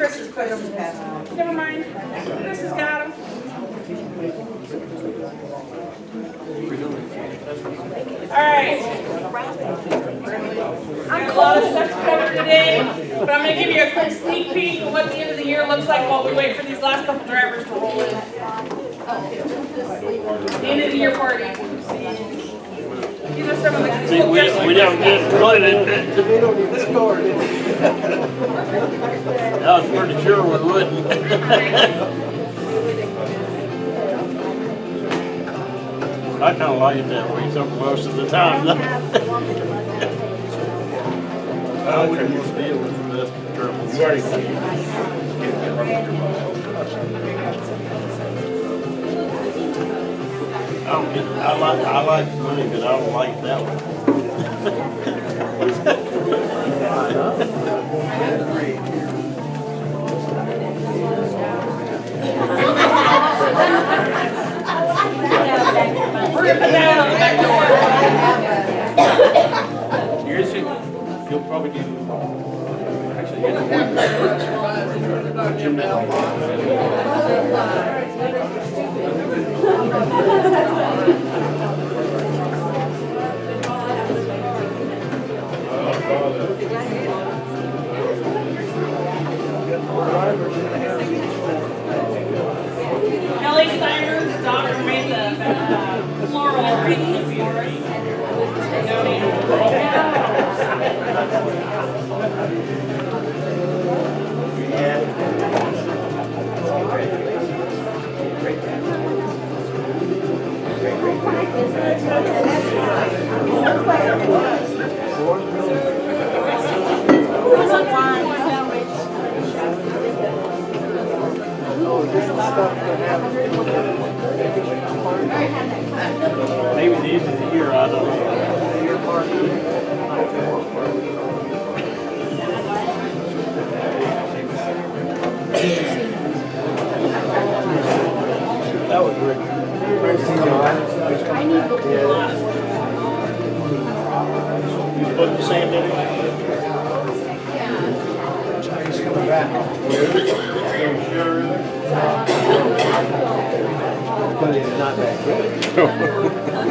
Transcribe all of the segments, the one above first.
Chris's questions passed. Never mind. Chris has got them. All right. I got a lot of stuff to cover today, but I'm going to give you a quick sneak peek of what the end of the year looks like while we wait for these last couple drivers to roll in. The end of the year party. These are some of the See, we don't get flooded. I was pretty sure we wouldn't. I kind of like it that way most of the time. I wouldn't use deal with the best trouble. I like money, but I don't like that one. We're going to put that on the back door. Yours, you'll probably get actually Kelly Steiner's daughter made the floral wreath for us. maybe the end of the year, I don't know. That was great. You put the sand in it? He's coming back. But it's not that good.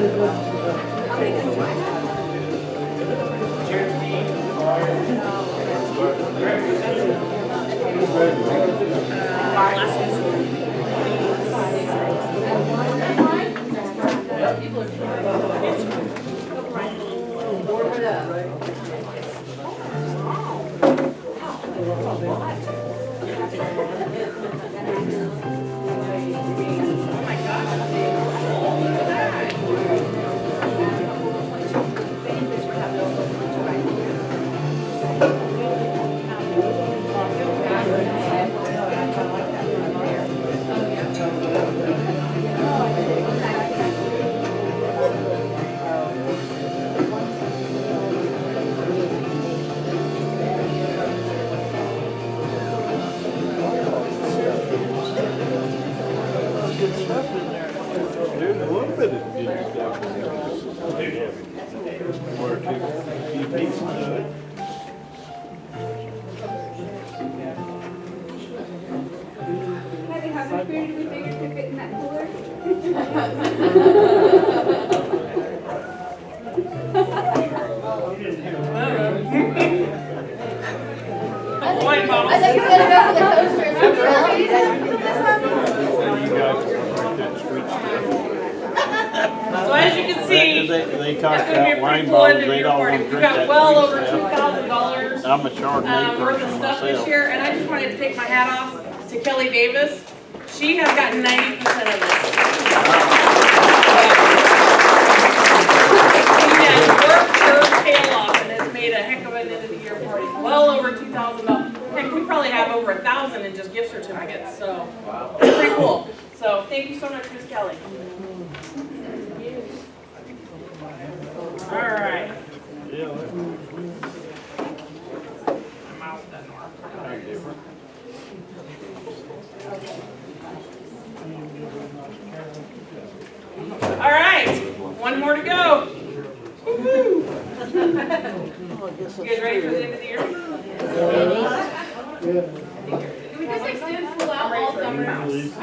There's a little bit of good stuff in there. One or two, few pieces of it. How much beer did we figure could fit in that cooler? Wine bottle. I thought you were gonna go for the coaster. You guys drink that sweet stuff. So as you can see, They it's talk going to be a about pretty wine cool bottles, end of they year don't party. want to We've drink got that well sweet over stuff. $2,000 I'm a Chardonnay worth of person stuff this myself. year, and I just wanted to take my hat off to Kelly Davis. She has gotten 90% of this. She has worked her tail off and has made a heck of an end of the year party. Well over $2,000. Heck, we probably have over 1,000 in just gift certificates. So it's pretty cool. So thank you so much, Miss Kelly. All right. All right, one more to go. Woo-hoo. You guys ready for the end of the year? Can we just extend school out all summer? I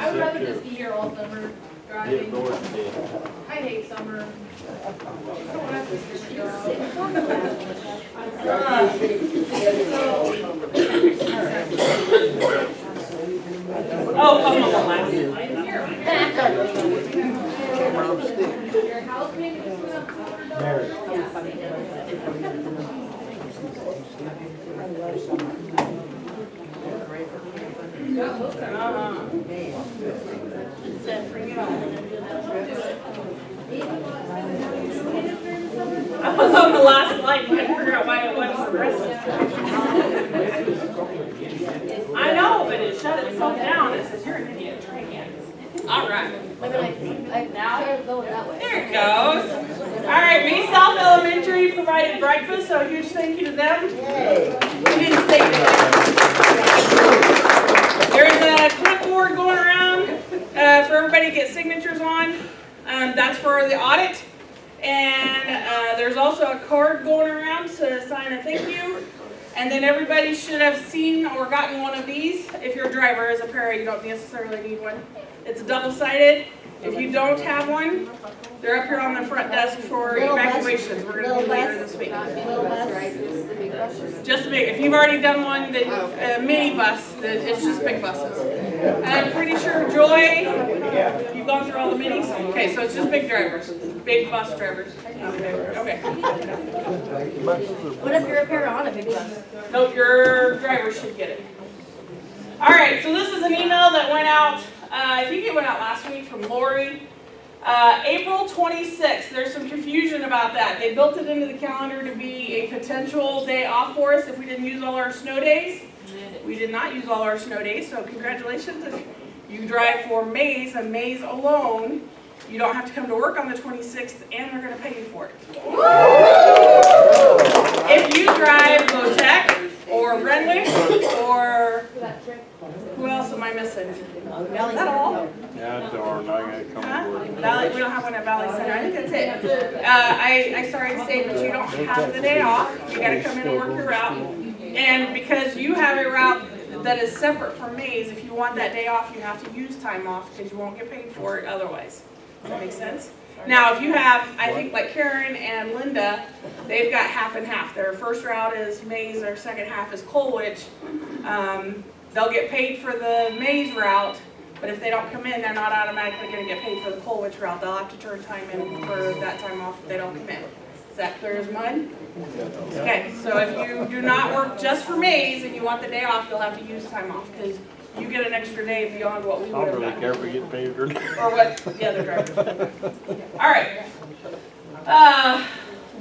would rather just be here all summer Get driving. north today. I hate summer. Oh, come on, last. Your house maybe just went up $200? I was on the last slide, trying to figure out why it wasn't progressive. I know, but it shut itself down. It says, you're an idiot, try again. All right. Now they're going that way. There it goes. All right, May South Elementary provided breakfast, so a huge thank you to them. We didn't say that. There's a clipboard going around for everybody to get signatures on. That's for the audit. And there's also a card going around to sign a thank you. And then everybody should have seen or gotten one of these. If you're a driver, as a para, you don't necessarily need one. It's double-sided. If you don't have one, they're up here on the front desk for evacuations. We're going to do later this week. Just a big. If you've already done one, then a mini bus. It's just big buses. And I'm pretty sure Joy, you've gone through all the minis. Okay, so it's just big drivers, big bus drivers. Okay. What if you're a para on a big bus? Nope, your driver should get it. All right, so this is an email that went out. I think it went out last week from Lori. April 26th, there's some confusion about that. They built it into the calendar to be a potential day off for us if we didn't use all our snow days. We did not use all our snow days, so congratulations. If you drive for Mays and Mays alone, you don't have to come to work on the 26th, and they're going to pay you for it. If you drive Botec or Renwick or who else am I missing? Is that all? Yeah, darn, I gotta come Huh? to work. Valley, we don't have one at Valley Center. I think that's it. I'm sorry to say, but you don't have the day off. You got to come in and work your route. And because you have a route that is separate from Mays, if you want that day off, you have to use time off because you won't get paid for it otherwise. Does that make sense? Now, if you have, I think like Karen and Linda, they've got half and half. Their first route is Mays, their second half is Colwich. They'll get paid for the Mays route, but if they don't come in, they're not automatically going to get paid for the Colwich route. They'll have to turn time in for that time off if they don't come in. Is that clear as mud? Okay, so if you do not work just for Mays and you want the day off, you'll have to use time off because you get an extra day beyond what we I would don't have really done. care if we get paid or not. Or what the other drivers. All right.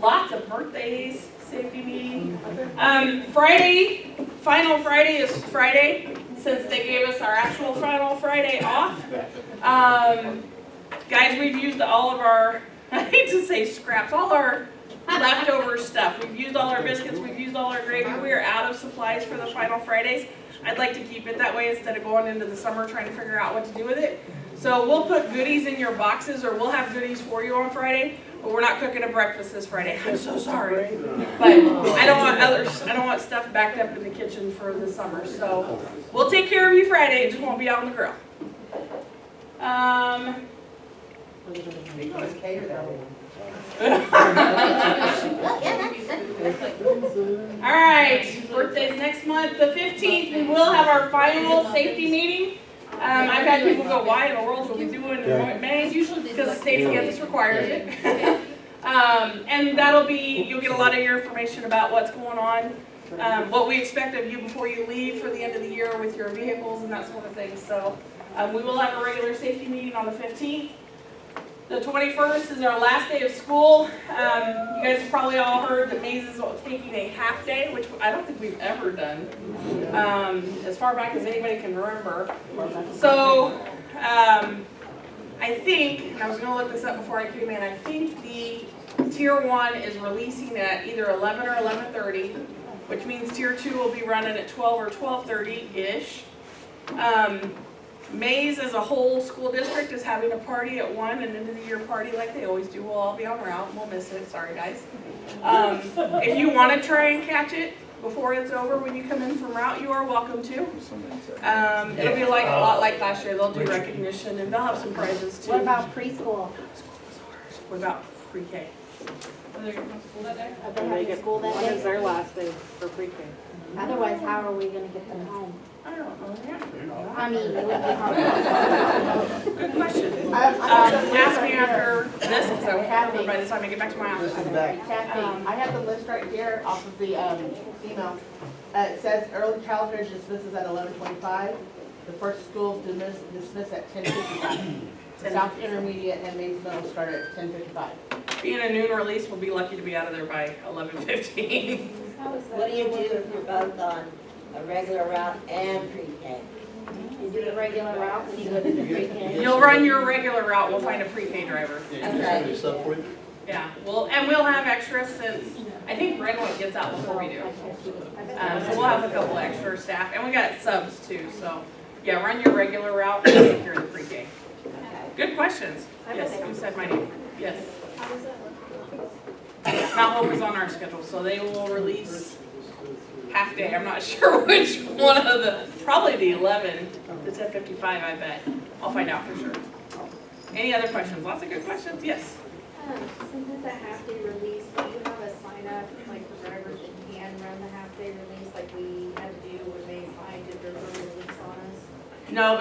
Lots of birthdays, safety meeting. Friday, final Friday is Friday, since they gave us our actual final Friday off. Guys, we've used all of our, I hate to say scraps, all our leftover stuff. We've used all our biscuits, we've used all our gravy. We are out of supplies for the final Fridays. I'd like to keep it that way instead of going into the summer trying to figure out what to do with it. So we'll put goodies in your boxes, or we'll have goodies for you on Friday, but we're not cooking a breakfast this Friday. I'm so sorry. But I don't want stuff backed up in the kitchen for the summer. So we'll take care of you Friday, it just won't be out on the grill. All right, birthdays next month, the 15th, we will have our final safety meeting. I've had people go, why in the world will we do it in May? Usually because the state of Kansas requires it. And that'll be, you'll get a lot of your information about what's going on, what we expect of you before you leave for the end of the year with your vehicles and that sort of thing. So we will have a regular safety meeting on the 15th. The 21st is our last day of school. You guys have probably all heard that Mays is taking a half day, which I don't think we've ever done, as far back as anybody can remember. So I think, and I was going to look this up before I came in, I think the Tier 1 is releasing at either 11 or 11:30, which means Tier 2 will be running at 12 or 12:30-ish. Mays as a whole school district is having a party at 1, an end of the year party like they always do. We'll all be on route. We'll miss it. Sorry, guys. If you want to try and catch it, before it's over, when you come in from route, you are welcome to. It'll be like a lot like last year. They'll do recognition and they'll have some prizes too. What about preschool? What about pre-K? Are they going to school that day? Are they having school that day? their last day for pre-K? Otherwise, how are we gonna get them home? I don't know. I mean, it would be hard. Good question. Ask me after this, because I won't remember by the time I get back to my office. Kathy, I have the list right here off of the email. It says early childhood dismisses at 11:25. The first schools dismiss at 10:55. South Intermediate and Mays Middle start at 10:55. Being a noon release, we'll be lucky to be out of there by 11:15. What do you do if you're both on a regular route and pre-K? You do the regular route and you go to the pre-K. You'll run your regular route, we'll find a pre-K driver. Okay. Yeah, we'll have extras since, I think Brentwood gets out before we do. So we'll have a couple extra staff, and we got subs too, so, yeah, run your regular route and take care of the pre-K. Good questions. Yes, who said my name? Yes. Mount Hope is on our schedule, so they will release half day. I'm not sure which one of the, probably the 11 to 10:55, I bet. I'll find out for sure. Any other questions? Lots of good questions? Yes. Since it's a half-day release, do you have a sign-up, like for drivers that can run the half-day release, like we had to do when Mays High did their early release on us? No,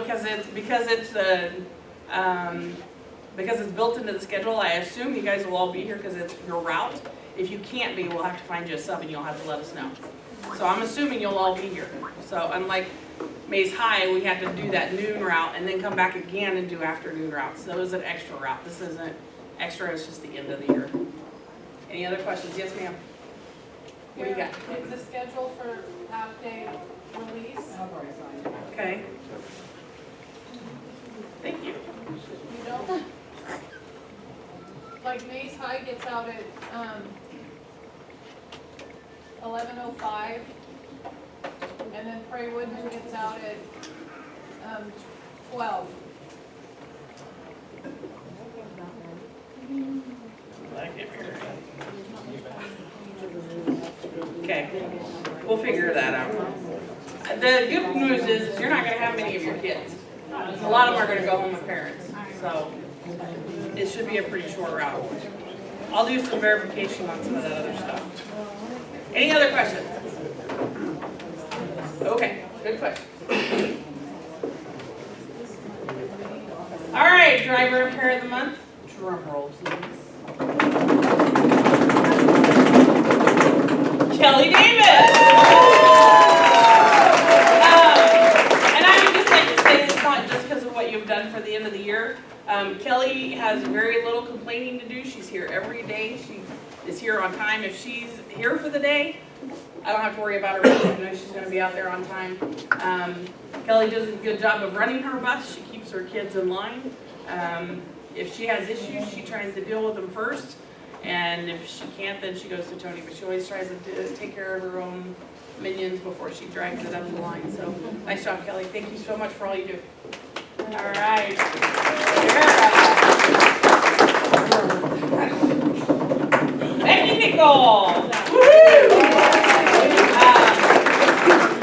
because it's built into the schedule. I assume you guys will all be here because it's your route. If you can't be, we'll have to find you a sub and you'll have to let us know. So I'm assuming you'll all be here. So unlike Mays High, we had to do that noon route and then come back again and do afternoon routes. So it was an extra route. This isn't extra, it's just the end of the year. Any other questions? Yes, ma'am. What do you got? Is the schedule for half-day release? Okay. Thank you. You don't? Like Mays High gets out at 11:05, and then Prairie Woodman gets out at 12. Okay, we'll figure that out. The good news is you're not gonna have many of your kids. A lot of them are gonna go home with parents, so it should be a pretty short route. I'll do some verification on some of that other stuff. Any other questions? Okay, good question. All right, driver and pair of the month. Drum roll, please. Kelly Davis. And I would just like to say this not just because of what you've done for the end of the year. Kelly has very little complaining to do. She's here every day. She is here on time. If she's here for the day, I don't have to worry about her. I know she's going to be out there on time. Kelly does a good job of running her bus. She keeps her kids in line. If she has issues, she tries to deal with them first. And if she can't, then she goes to Tony. But she always tries to take care of her own minions before she drags it up the line. So nice job, Kelly. Thank you so much for all you do. All right. Becky Nickel. Woohoo!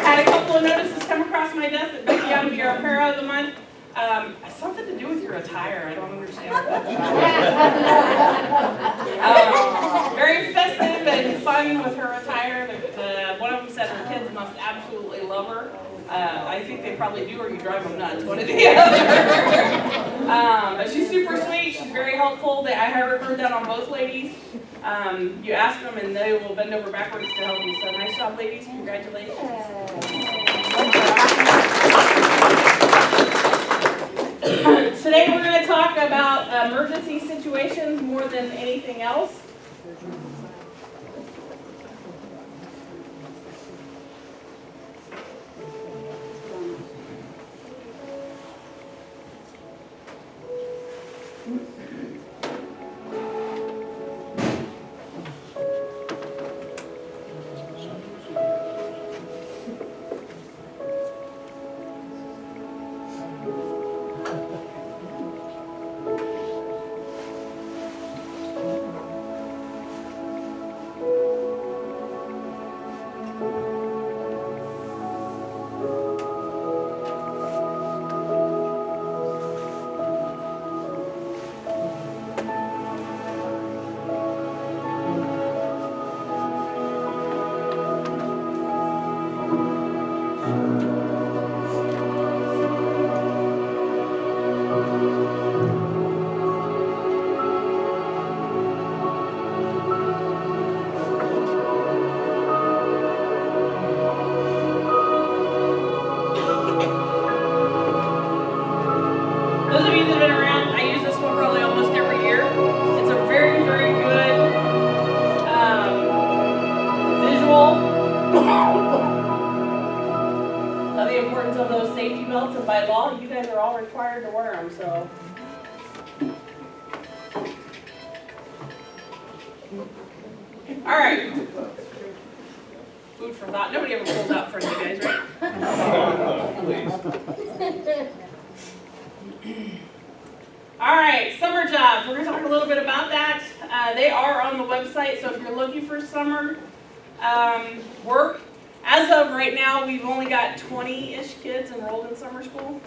Had a couple of notices come across my desk that Becky ought to be our pair of the month. Something to do with your attire. I don't understand what that's about. Very festive and fun with her attire. One of them said her kids must absolutely love her. I think they probably do, or you drive them nuts, one or the other. But she's super sweet. She's very helpful. I heard that on both ladies. You ask them, and they will bend over backwards to help you. So nice job, ladies. Congratulations. Today we're going to talk about emergency situations more than anything else. Those of you that have been around, I use this one probably almost every year. It's a very, very good visual of the importance of those safety belts, and by law, you guys are all required to wear them, so. All right. Food for thought. Nobody ever pulls out for you guys, right? All right, summer jobs. We're going to talk a little bit about that. They are on the website, so if you're looking for summer work, as of right now, we've only got 20-ish kids enrolled in summer school.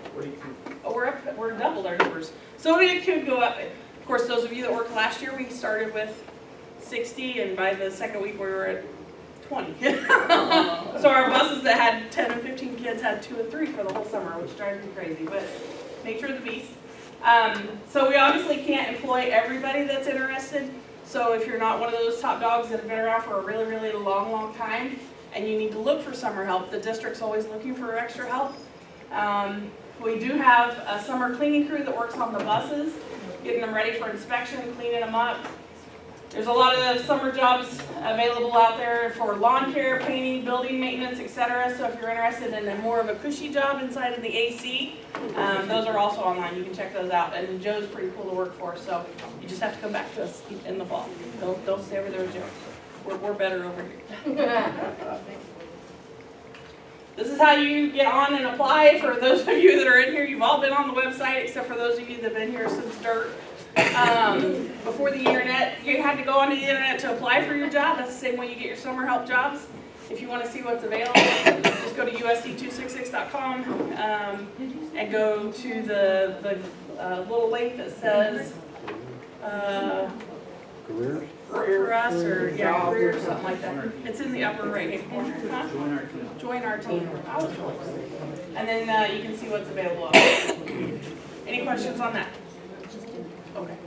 Oh, we're doubled our numbers. So it could go up. Of course, those of you that worked last year, we started with 60, and by the second week, we were at 20. So our buses that had 10 and 15 kids had 2 and 3 for the whole summer, which drives me crazy, but nature of the beast. So we obviously can't employ everybody that's interested. So if you're not one of those top dogs that have been around for a really, really long time, and you need to look for summer help, the district's always looking for extra help. We do have a summer cleaning crew that works on the buses, getting them ready for inspection, cleaning them up. There's a lot of summer jobs available out there for lawn care, painting, building maintenance, etc. So if you're interested in a more of a cushy job inside of the AC, those are also online. You can check those out. And Joe's pretty cool to work for, so you just have to come back to us in the fall. Don't stay over there with Joe. We're better over here. This is how you get on and apply. For those of you that are in here, you've all been on the website, except for those of you that have been here since dirt. Before the internet, you had to go onto the internet to apply for your job. That's the same way you get your summer help jobs. If you want to see what's available, just go to usd266.com and go to the little link that says Careers? for us, or career or something like that. It's in the upper right hand corner. Huh? Join our team. I was close. And then you can see what's available. Any questions on that? Okay.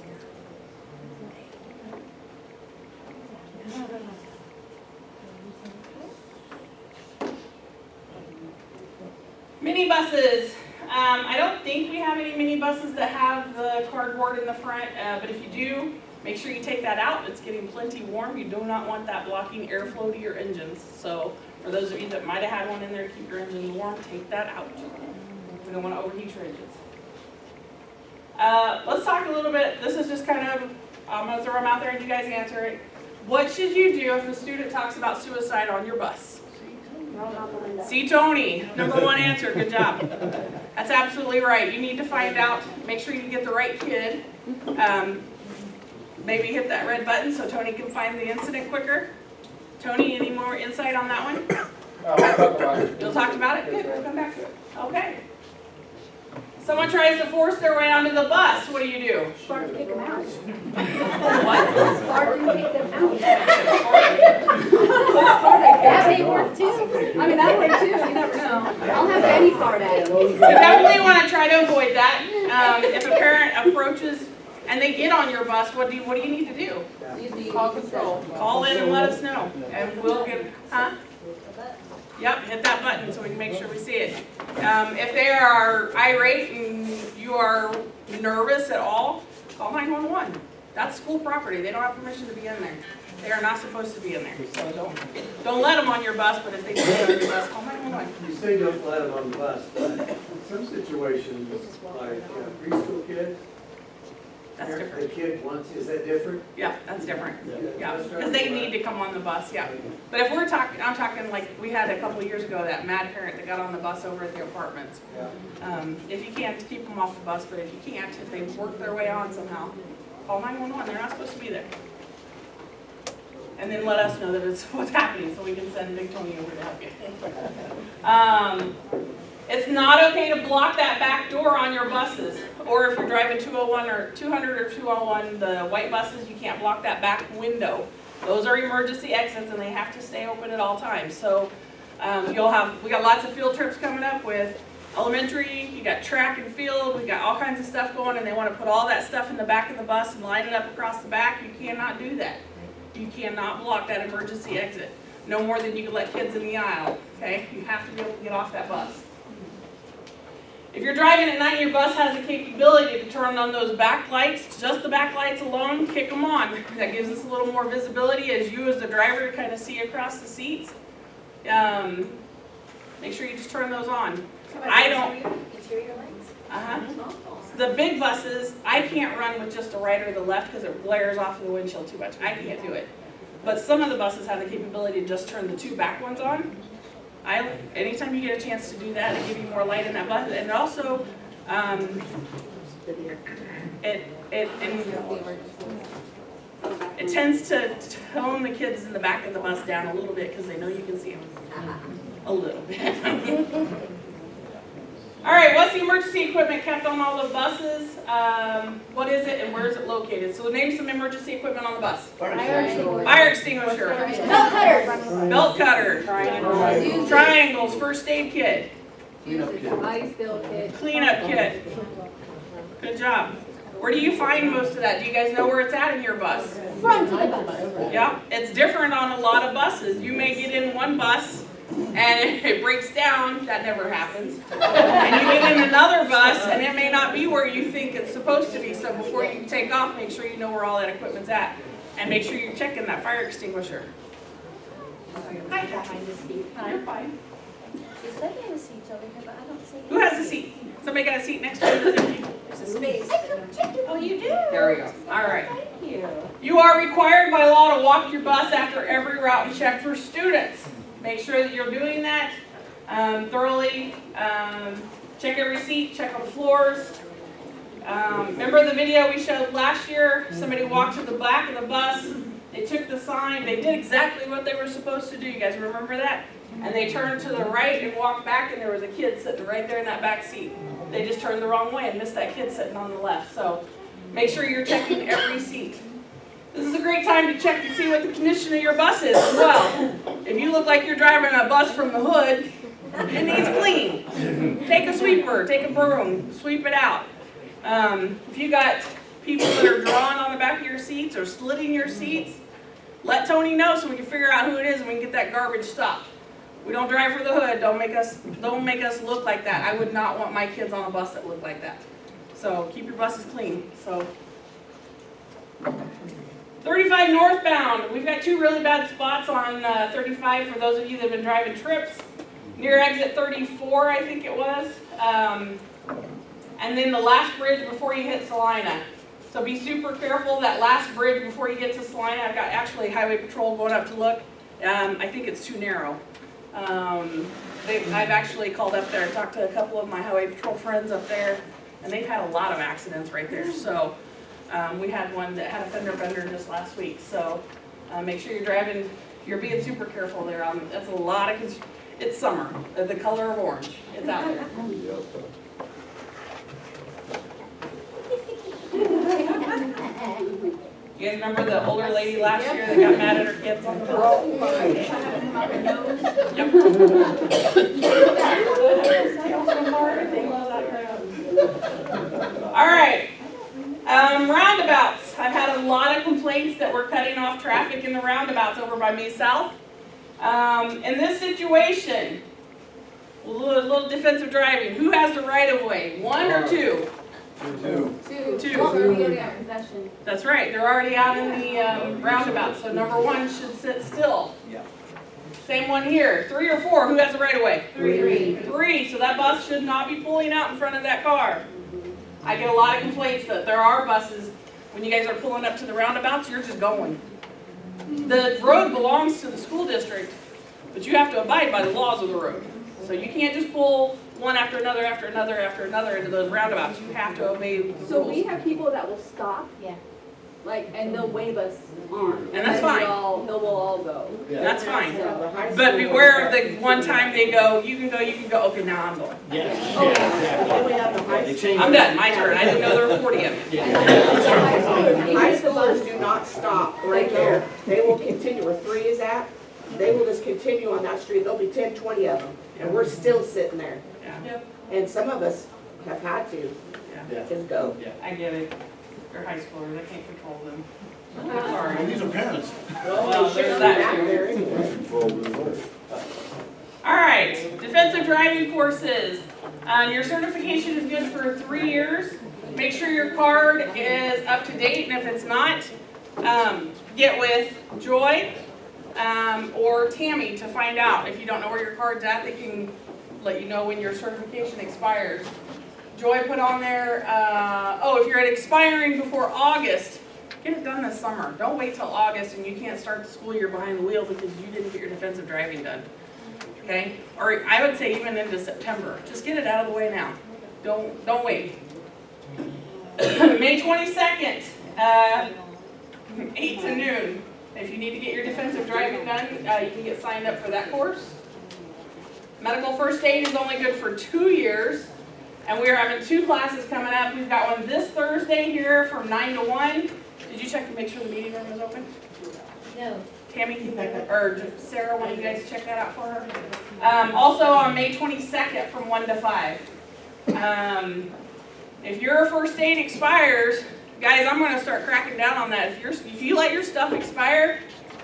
Mini buses. I don't think we have any mini buses that have the cardboard in the front, but if you do, make sure you take that out. It's getting plenty warm. You do not want that blocking airflow to your engines. So for those of you that might have had one in there to keep your engines warm, take that out. We don't want to overheat your engines. Let's talk a little bit. This is just kind of, I'm going to throw them out there and you guys answer it. What should you do if a student talks about suicide on your bus? See Tony, number one answer, good job. That's absolutely right. You need to find out, make sure you get the right kid. Maybe hit that red button so Tony can find the incident quicker. Tony, any more insight on that one? You'll talk about it? Good, we'll come back to it. Okay. Someone tries to force their way onto the bus, what do you do? Start to kick them out. What? Start to kick them out. That may work too. I mean, that would too, you never know. I'll have any card at them. You definitely want to try to avoid that. If a parent approaches and they get on your bus, what do you need to do? Call control. Call in and let us know, and we'll get, huh? Yep, hit that button so we can make sure we see it. If they are irate and you are nervous at all, call 911. That's school property. They don't have permission to be in there. They are not supposed to be in there. So don't let them on your bus, but if they do get on your bus, call 911. You say don't let them on the bus, but in some situations, like preschool kids, That's the different. kid wants, is that different? Yeah, that's different. Yeah, because they need to come on the bus, yeah. But if we're talking, I'm talking like we had a couple of years ago, that mad parent that got on the bus over at the apartments. If you can't, keep them off the bus, but if you can't, if they work their way on somehow, call 911, they're not supposed to be there. And then let us know that it's what's happening so we can send Big Tony over to help you. It's not okay to block that back door on your buses. Or if you're driving 201 or 200 or 201, the white buses, you can't block that back window. Those are emergency exits and they have to stay open at all times. So we got lots of field trips coming up with elementary, you got track and field, we got all kinds of stuff going, and they want to put all that stuff in the back of the bus and line it up across the back. You cannot do that. You cannot block that emergency exit. No more than you can let kids in the aisle, okay? You have to be able to get off that bus. If you're driving at night and your bus has the capability to turn on those back lights, just the back lights alone, kick them on. That gives us a little more visibility as you as the driver kind of see across the seats. Make sure you just turn those on. I don't. Interior lights? Uh-huh. The big buses, I can't run with just the right or the left because it glares off the windshield too much. I can't do it. But some of the buses have the capability to just turn the two back ones on. Anytime you get a chance to do that, it gives you more light in that bus. And also, it tends to tone the kids in the back of the bus down a little bit because they know you can see them. A little bit. All right, what's the emergency equipment kept on all the buses? What is it and where is it located? So name some emergency equipment on the bus. Fire extinguisher. Belt cutters. Belt cutter. Triangles. First aid kit. Ice spill kit. Cleanup kit. Good job. Where do you find most of that? Do you guys know where it's at in your bus? Front of the bus. Yeah, it's different on a lot of buses. You may get in one bus and it breaks down. That never happens. And you get in another bus and it may not be where you think it's supposed to be. So before you take off, make sure you know where all that equipment's at. And make sure you're checking that fire extinguisher. Hi, behind the seat. You're fine. She said there was seats over here, but I don't see it. Who has a seat? Somebody got a seat next to you? There's a space. Oh, you do? There we go. All right. Thank you. You are required by law to walk your bus after every route and check for students. Make sure that you're doing that thoroughly. Check every seat, check on the floors. Remember the video we showed last year? Somebody walked to the back of the bus. They took the sign. They did exactly what they were supposed to do. You guys remember that? And they turned to the right and walked back, and there was a kid sitting right there in that back seat. They just turned the wrong way and missed that kid sitting on the left. So make sure you're checking every seat. This is a great time to check to see what the condition of your bus is as well. If you look like you're driving a bus from the hood, it needs clean. Take a sweeper, take a broom, sweep it out. If you got people that are drawing on the back of your seats or slitting your seats, let Tony know so we can figure out who it is and we can get that garbage stopped. We don't drive for the hood. Don't make us look like that. I would not want my kids on a bus that look like that. So keep your buses clean. So 35 northbound. We've got two really bad spots on 35 for those of you that have been driving trips. Near exit 34, I think it was. And then the last bridge before you hit Salina. So be super careful, that last bridge before you get to Salina. I've got actually Highway Patrol going up to look. I think it's too narrow. I've actually called up there and talked to a couple of my Highway Patrol friends up there, and they've had a lot of accidents right there. So we had one that had a fender bender just last week. So make sure you're driving, you're being super careful there. That's a lot of, it's summer, the color of orange. It's out there. You guys remember the older lady last year that got mad at her kids on the bus? All right. Roundabouts. I've had a lot of complaints that we're cutting off traffic in the roundabouts over by me south. In this situation, a little defensive driving. Who has the right of way? One or two? Two. Possession. That's right. They're already out in the roundabout. So number one should sit still. Yeah. Same one here. 3 or 4. Who has the right of way? Three. So that bus should not be pulling out in front of that car. I get a lot of complaints that there are buses, when you guys are pulling up to the roundabouts, you're just going. The road belongs to the school district, but you have to abide by the laws of the road. So you can't just pull one after another, after another, after another into those roundabouts. You have to obey the rules. So we have people that will stop. Yeah. Like, and they'll wave us on. And that's fine. They'll all go. That's fine. But beware of the one time they go, you can go, okay, now I'm going. I'm done, my turn. I didn't know there were 40 of you. High schoolers do not stop right there. They will continue where 3 is at. They will just continue on that street. There'll be 10, 20 of them. And we're still sitting there. Yeah, And some of us have had to just go. I get it. They're high schoolers, I can't control them. Sorry. These are parents. Well, there's that too. There anyway. All right, defensive driving courses. Your certification is good for 3 years. Make sure your card is up to date, and if it's not, get with Joy or Tammy to find out. If you don't know where your card's at, they can let you know when your certification expires. Joy put on there, if you're at expiring before August, get it done this summer. Don't wait till August and you can't start the school year behind the wheel because you didn't get your defensive driving done. Okay? Or I would say even into September. Just get it out of the way now. Don't wait. May 22nd, 8 to noon. If you need to get your defensive driving done, you can get signed up for that course. Medical first aid is only good for 2 years. And we are having 2 classes coming up. We've got one this Thursday here from 9 to 1. Did you check to make sure the meeting room is open? No. Tammy, or Sarah, one of you guys check that out for her? Also on May 22nd from 1 to 5. If your first aid expires, guys, I'm going to start cracking down on that. If you let your stuff expire,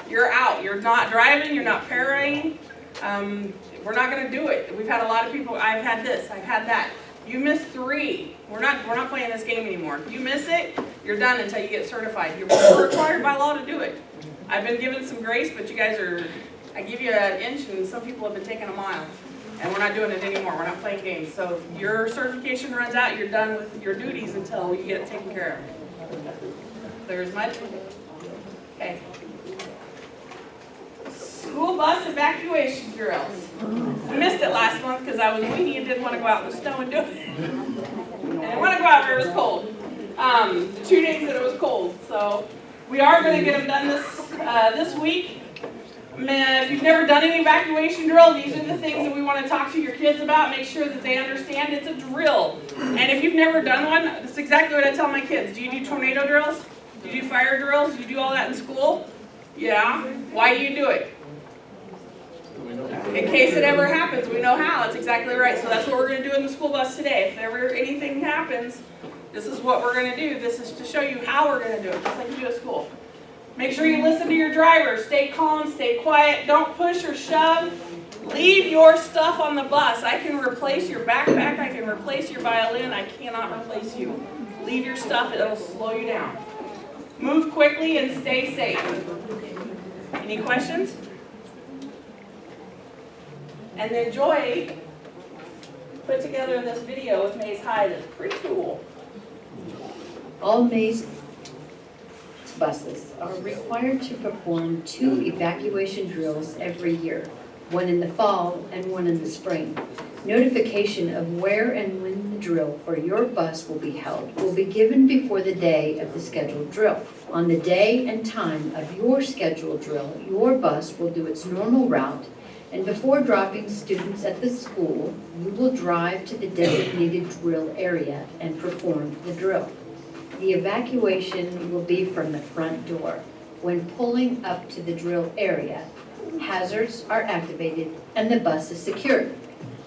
you're out. You're not driving, you're not paraying. We're not going to do it. We've had a lot of people, I've had this, I've had that. You missed 3. We're not playing this game anymore. If you miss it, you're done until you get certified. You're required by law to do it. I've been given some grace, but you guys I give you an inch and some people have been taking a mile. And we're not doing it anymore. We're not playing games. So if your certification runs out, you're done with your duties until you get it taken care of. There's much. Okay. School bus evacuation drills. I missed it last month because I was windy and didn't want to go out in the snow and do it. And I didn't want to go out where it was cold. 2 days that it was cold. So we are going to get them done this week. If you've never done an evacuation drill, these are the things that we want to talk to your kids about. Make sure that they understand it's a drill. And if you've never done one, that's exactly what I tell my kids. Do you do tornado drills? Do you do fire drills? Do you do all that in school? Yeah. Why do you do it? In case it ever happens, we know how. That's exactly right. So that's what we're going to do in the school bus today. If ever anything happens, this is what we're going to do. This is to show you how we're going to do it, just like you do at school. Make sure you listen to your driver. Stay calm, stay quiet. Don't push or shove. Leave your stuff on the bus. I can replace your backpack. I can replace your violin. I cannot replace you. Leave your stuff. It'll slow you down. Move quickly and stay safe. Any questions? And then Joy put together this video with Mays High that's pretty cool. All Mays buses are required to perform 2 evacuation drills every year, one in the fall and one in the spring. Notification of where and when the drill for your bus will be held will be given before the day of the scheduled drill. On the day and time of your scheduled drill, your bus will do its normal route, and before dropping students at the school, you will drive to the designated drill area and perform the drill. The evacuation will be from the front door. When pulling up to the drill area, hazards are activated and the bus is secured.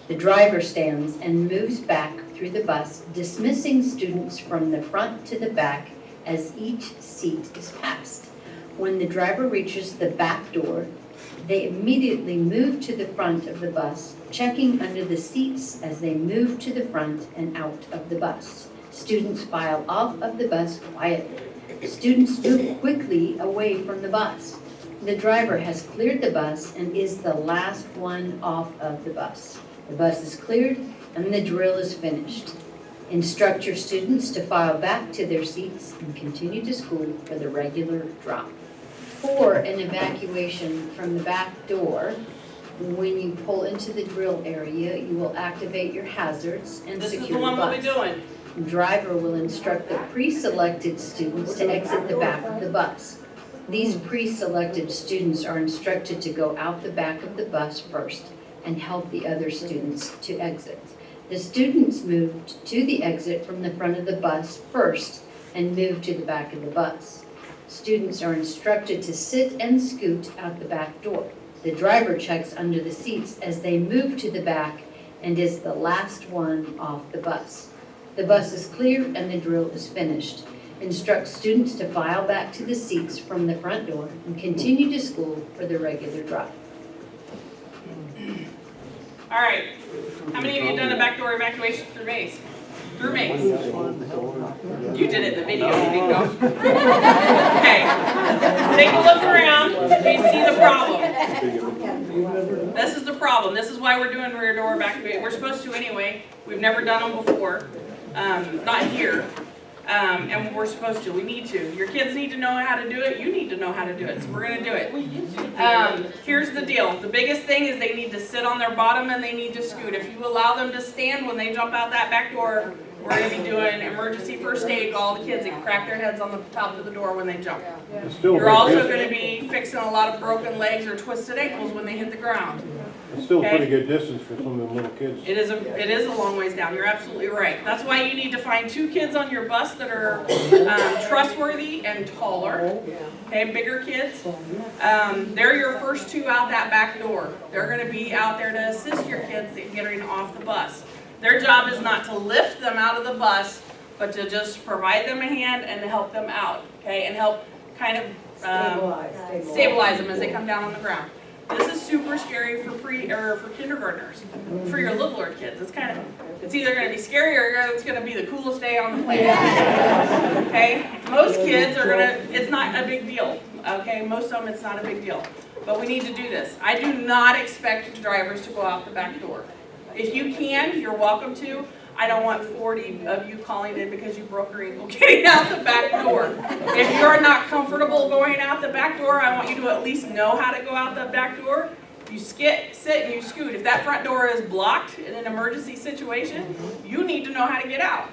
The driver stands and moves back through the bus, dismissing students from the front to the back as each seat is passed. When the driver reaches the back door, they immediately move to the front of the bus, checking under the seats as they move to the front and out of the bus. Students file off of the bus quietly. Students move quickly away from the bus. The driver has cleared the bus and is the last one off of the bus. The bus is cleared and the drill is finished. Instruct your students to file back to their seats and continue to school for the regular drop. For an evacuation from the back door, when you pull into the drill area, you will activate your hazards and This is secure the one the we'll be bus. doing. The driver will instruct the pre-selected students to exit the back of the bus. These pre-selected students are instructed to go out the back of the bus first and help the other students to exit. The students moved to the exit from the front of the bus first and move to the back of the bus. Students are instructed to sit and scoot out the back door. The driver checks under the seats as they move to the back and is the last one off the bus. The bus is clear and the drill is finished. Instruct students to file back to the seats from the front door and continue to school for the regular drive. All right. How many of you have done a backdoor evacuation through Maze? Through Maze? You did it in the video, you didn't go. Okay. Take a look around, we see the problem. This is the problem. This is why we're doing rear door evacuation. We're supposed to anyway. We've never done them before. Not here. And we're supposed to. We need to. Your kids need to know how to do it. You need to know how to do it. So we're going to do it. Here's the deal. The biggest thing is they need to sit on their bottom and they need to scoot. If you allow them to stand when they jump out that back door, we're going to be doing emergency first aid to all the kids that can crack their heads on the top of the door when they jump. You're also going to be fixing a lot of broken legs or twisted ankles when they hit the ground. It's still a pretty good distance for some of them little kids. It is a long ways down. You're absolutely right. That's why you need to find 2 kids on your bus that are trustworthy and taller. Okay, bigger kids. They're your first 2 out that back door. They're going to be out there to assist your kids in getting off the bus. Their job is not to lift them out of the bus, but to just provide them a hand and to help them out. Okay, and help kind of stabilize them as they come down on the ground. This is super scary for for kindergartners, for your littler kids. It's either going to be scary or it's going to be the coolest day on the planet. Okay, most kids are it's not a big deal. Okay, most of them it's not a big deal. But we need to do this. I do not expect drivers to go out the back door. If you can, you're welcome to. I don't want 40 of you calling in because you broke your ankle getting out the back door. If you're not comfortable going out the back door, I want you to at least know how to go out the back door. You sit and you scoot. If that front door is blocked in an emergency situation, you need to know how to get out.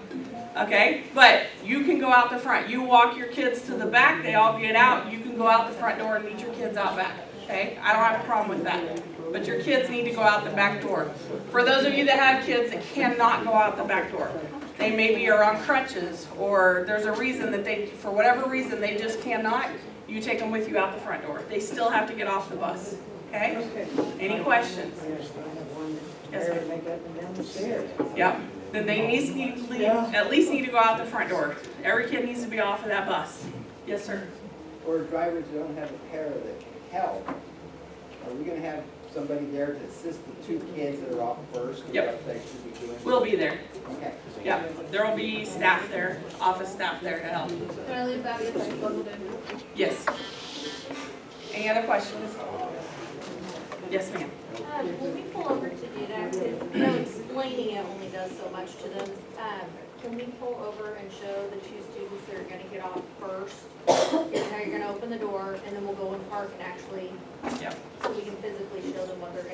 Okay? But you can go out the front. You walk your kids to the back, they all get out. You can go out the front door and meet your kids out back. Okay? I don't have a problem with that. But your kids need to go out the back door. For those of you that have kids that cannot go out the back door, they maybe are on crutches or there's a reason that for whatever reason, they just cannot, you take them with you out the front door. They still have to get off the bus. Okay? Any questions? Yes, ma'am. Yep. Then they at least need to go out the front door. Every kid needs to be off of that bus. Yes, sir. For drivers who don't have a pair that can help, are we going to have somebody there to assist the 2 kids that are off first? Yep. What they should be doing? We'll be there. Okay. Yeah, there will be staff there, office staff there to help. Can I leave that with you? Yes. Any other questions? Yes, ma'am. When we pull over to do that, because explaining it only does so much to them, can we pull over and show the 2 students that are gonna get off first? Here's how you're gonna open the door, and then we'll go and park and actually, Yep. so we can physically show them what they're gonna